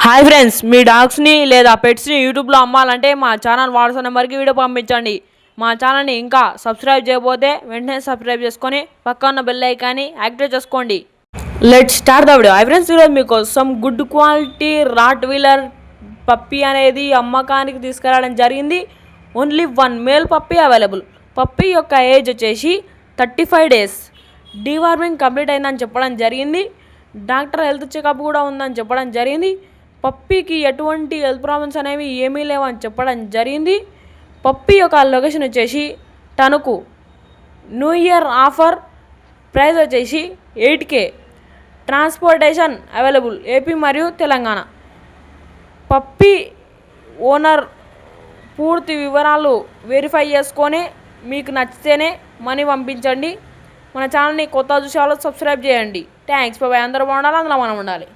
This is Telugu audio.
హాయ్ ఫ్రెండ్స్, మీ డాగ్స్ని లేదా పెట్స్ని యూట్యూబ్లో అమ్మాలంటే మా ఛానల్ వాట్సాప్ నెంబర్కి వీడియో పంపించండి. మా ఛానల్ని ఇంకా సబ్స్క్రైబ్ చేయకపోతే వెంటనే సబ్స్క్రైబ్ చేసుకొని పక్క ఉన్న బెల్ ఐకాన్ని యాక్టివేట్ చేసుకోండి. Let's start the video. Hi friends, ఈరోజు మీకోసం good quality rottweiler puppy అనేది అమ్మకానికి తీసుకురావడం జరిగింది. Only 1 male puppy available. Puppy యొక్క ఏజ్ వచ్చేసి 35 డేస్. డీవార్మింగ్ కంప్లీట్ అయిందని చెప్పడం జరిగింది. డాక్టర్ హెల్త్ చెకప్ కూడా ఉందని చెప్పడం జరిగింది. పప్పీకి ఎటువంటి హెల్త్ ప్రాబ్లమ్స్ అనేవి ఏమీ లేవని చెప్పడం జరిగింది. పప్పీ యొక్క లొకేషన్ వచ్చేసి Tanuku. New year offer. Price వచ్చేసి 8K. ట్రాన్స్పోర్టేషన్ అవైలబుల్ ఏపీ మరియు తెలంగాణ. పప్పీ ఓనర్ పూర్తి వివరాలు వెరిఫై చేసుకొని మీకు నచ్చితేనే మనీ పంపించండి. మన ఛానల్ని కొత్త చూసే వాళ్ళు సబ్స్క్రైబ్ చేయండి. Thanks bye. అందరూ బాగుండాలి, అందులో మనం ఉండాలి.